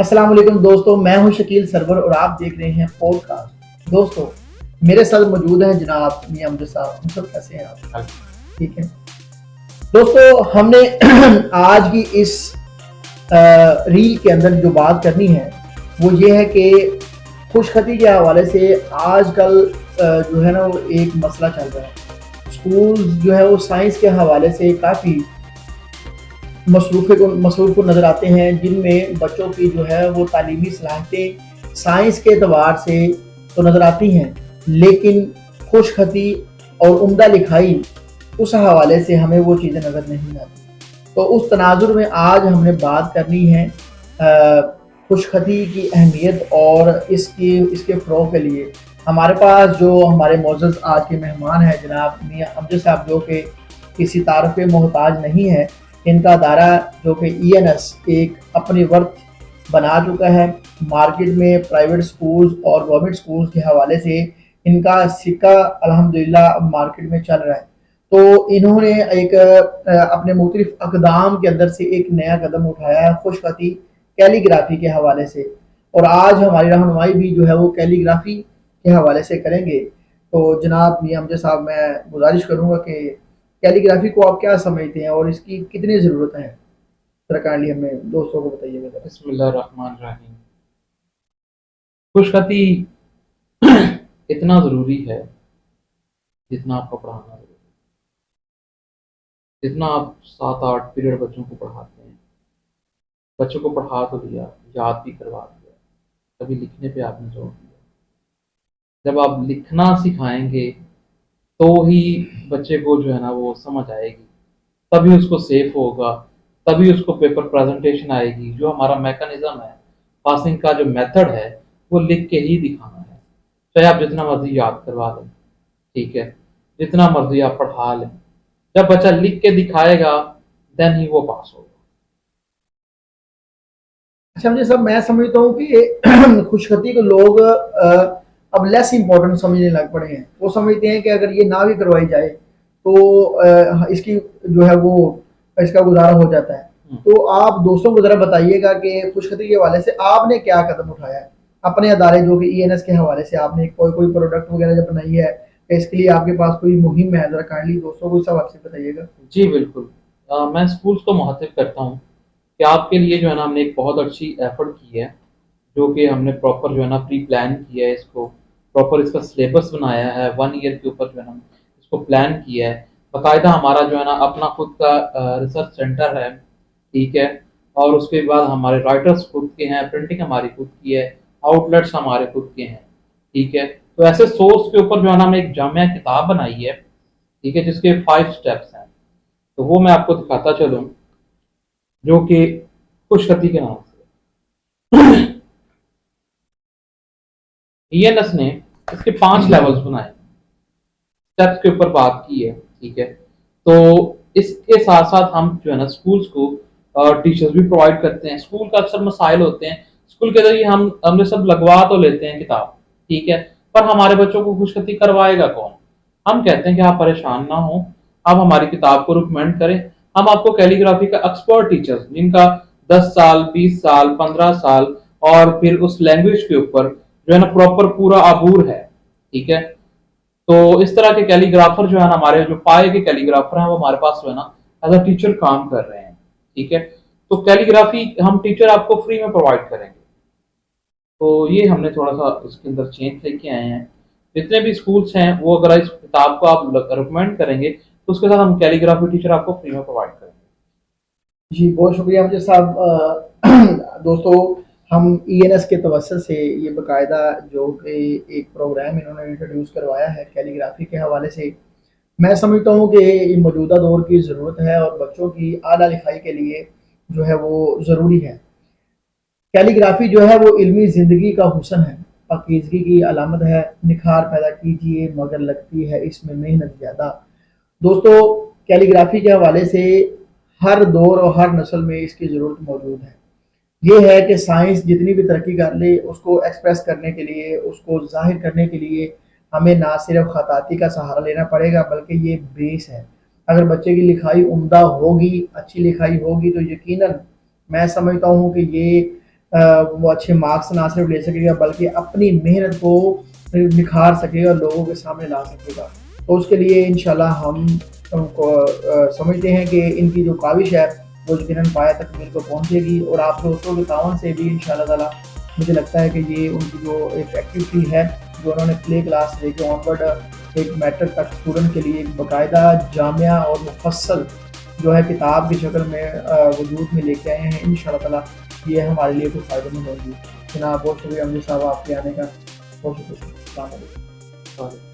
अस्सलाम वालेकुम दोस्तों, मैं हूं शकील सरवर और आप देख रहे हैं पॉडकास्ट। दोस्तों, मेरे साथ मौजूद हैं जनाब मियां अमजद साहब। हम सब कैसे हैं आप? ठीक है दोस्तों, हमने आज की इस रील के अंदर जो बात करनी है वो ये है कि खुशखती के हवाले से आजकल जो है ना वो एक मसला चल रहा है। स्कूल जो है वो साइंस के हवाले से काफ़ी मसरूफ़ को नज़र आते हैं, जिनमें बच्चों की जो है वो तालीमी सलाहियतें साइंस के एतबार से तो नज़र आती हैं, लेकिन खुशखती और उम्दा लिखाई उस हवाले से हमें वो चीज़ें नज़र नहीं आती। तो उस तनाजुर में आज हमने बात करनी है खुशखती की अहमियत और इसके फ़रोग़ के लिए हमारे पास जो हमारे मोअज़्ज़ज़ आज के मेहमान हैं जनाब मियां अमजद साहब, जो कि किसी तारीफ़ के मोहताज नहीं है। इनका अदारा जो कि ENS एक अपनी वर्थ बना चुका है। मार्केट में प्राइवेट स्कूल्स और गवर्नमेंट स्कूल्स के हवाले से इनका सिक्का अल्हम्दुलिल्लाह मार्केट में चल रहा है। तो इन्होंने एक अपने मुख्तलिफ अक़दाम के अंदर से एक नया कदम उठाया है खुशखती कैलीग्राफी के हवाले से, और आज हमारी रहनुमाई भी जो है वो कैलीग्राफी के हवाले से करेंगे। तो जनाब मियां अमजद साहब, मैं गुजारिश करूँगा कि कैलीग्राफी को आप क्या समझते हैं और इसकी कितनी ज़रूरत है? ज़रा काइंडली हमें दोस्तों को बताइएगा ज़रा। बिस्मिल्लाहिर्रहमानिर्रहीम। खुशखती इतना ज़रूरी है जितना आपका पढ़ाना ज़रूरी है। जितना आप 7-8 पीरियड बच्चों को पढ़ाते हैं, बच्चों को पढ़ा तो दिया, याद भी करवा दिया, कभी लिखने पे आपने जोर दिया। जब आप लिखना सिखाएंगे तो ही बच्चे को जो है ना वो समझ आएगी, तभी उसको सेफ होगा, तभी उसको पेपर प्रेजेंटेशन आएगी। जो हमारा मैकेनिज्म है, पासिंग का जो मेथड है, वो लिख के ही दिखाना है। चाहे आप जितना मर्जी याद करवा लें, ठीक है, जितना मर्जी आप पढ़ा लें, जब बच्चा लिख के दिखाएगा देन ही वो पास होगा। अच्छा मुझे सब, मैं समझता हूँ कि खुशखती को लोग अब लेस इम्पोर्टेंट समझने लग पड़े हैं। वो समझते हैं कि अगर ये ना भी करवाई जाए तो इसकी जो है वो इसका गुजारा हो जाता है। तो आप दोस्तों को ज़रा बताइएगा कि खुशखती के हवाले से आपने क्या कदम उठाया है अपने अदारे जो कि ENS के हवाले से। आपने कोई प्रोडक्ट वगैरह जब बनाई है, इसके लिए आपके पास कोई मुहिम है? ज़रा काइंडली दोस्तों को इस हवाले से बताइएगा। जी बिल्कुल। मैं स्कूल्स को मुखातिब करता हूँ कि आपके लिए जो है ना हमने एक बहुत अच्छी एफर्ट की है, जो कि हमने प्रॉपर जो है ना प्री प्लान किया है इसको, प्रॉपर इसका सिलेबस बनाया है, 1 ईयर के ऊपर जो है ना इसको प्लान किया है। बाकायदा हमारा जो है ना अपना खुद का रिसर्च सेंटर है, ठीक है, और उसके बाद हमारे राइटर्स खुद के हैं, प्रिंटिंग हमारी खुद की है, आउटलेट्स हमारे खुद के हैं, ठीक है। तो ऐसे सोर्स के ऊपर जो है ना हमने एक जामिया किताब बनाई है, ठीक है, जिसके 5 स्टेप्स हैं। तो वो मैं आपको दिखाता चलूँ, जो कि खुशखती के नाम से ENS ने इसके 5 लेवल्स बनाए, स्टेप्स के ऊपर बात की है, ठीक है। तो इसके साथ साथ हम जो है ना स्कूल्स को टीचर्स भी प्रोवाइड करते हैं। स्कूल का अक्सर मसाइल होते हैं, स्कूल के जरिए हमने सब लगवा तो लेते हैं किताब, ठीक है, पर हमारे बच्चों को खुशखती करवाएगा कौन? हम कहते हैं कि आप परेशान ना हो, आप हमारी किताब को रिकमेंड करें। हम आपको कैलीग्राफी का एक्सपर्ट टीचर्स, जिनका 10 साल, 20 साल, 15 साल और फिर उस लैंग्वेज के ऊपर जो है ना प्रॉपर पूरा आबूर है, ठीक है। तो इस तरह के कैलीग्राफर जो है ना, हमारे जो पाए के कैलीग्राफर हैं, वो हमारे पास जो है ना एज अ टीचर काम कर रहे हैं, ठीक है। तो कैलीग्राफी हम टीचर आपको फ्री में प्रोवाइड करेंगे। तो ये हमने थोड़ा सा इसके अंदर चेंज लेके आए हैं। जितने भी स्कूल्स हैं वो अगर इस किताब को आप रिकमेंड करेंगे तो उसके साथ हम कैलीग्राफी टीचर आपको फ्री में प्रोवाइड करेंगे। जी बहुत शुक्रिया मुझे साहब। दोस्तों, हम ENS के तवज्जुह से ये बाकायदा जो कि एक प्रोग्राम इन्होंने इंट्रोड्यूस करवाया है कैलीग्राफी के हवाले से, मैं समझता हूँ कि ये मौजूदा दौर की ज़रूरत है और बच्चों की आला लिखाई के लिए जो है वो ज़रूरी है। कैलीग्राफी जो है वो इल्मी ज़िंदगी का हुस्न है, पाकीज़गी की अलामत है। निखार पैदा कीजिए मगर लगती है इसमें मेहनत ज़्यादा। दोस्तों, कैलीग्राफी के हवाले से हर दौर और हर नस्ल में इसकी ज़रूरत मौजूद है। ये है कि साइंस जितनी भी तरक्की कर ले, उसको एक्सप्रेस करने के लिए, उसको ज़ाहिर करने के लिए हमें ना सिर्फ ख़ताती का सहारा लेना पड़ेगा, बल्कि ये बेस है। अगर बच्चे की लिखाई उम्दा होगी, अच्छी लिखाई होगी, तो यकीनन मैं समझता हूँ कि ये वो अच्छे मार्क्स ना सिर्फ ले सकेगा बल्कि अपनी मेहनत को निखार सकेगा, लोगों के सामने ला सकेगा। तो उसके लिए इंशाल्लाह हम उनको समझते हैं कि इनकी जो काविश है वो यकीनन पाया तकमील को पहुँचेगी और आप दोस्तों के ताउन से भी इंशाल्लाह ताला मुझे लगता है कि ये उनकी जो एक एक्टिविटी है जो उन्होंने प्ले क्लास से लेके ऑनवर्ड एक मैट्रिक तक स्टूडेंट के लिए एक बाकायदा जामिया और मुफस्सल जो है किताब की शक्ल में वजूद में लेके आए हैं। इंशाल्लाह ताला ये हमारे लिए कुछ फ़ायदेमंद होगी। जनाब बहुत शुक्रिया अमजद साहब आपके आने का, बहुत शुक्रिया। अस्सलाम वालेकुम।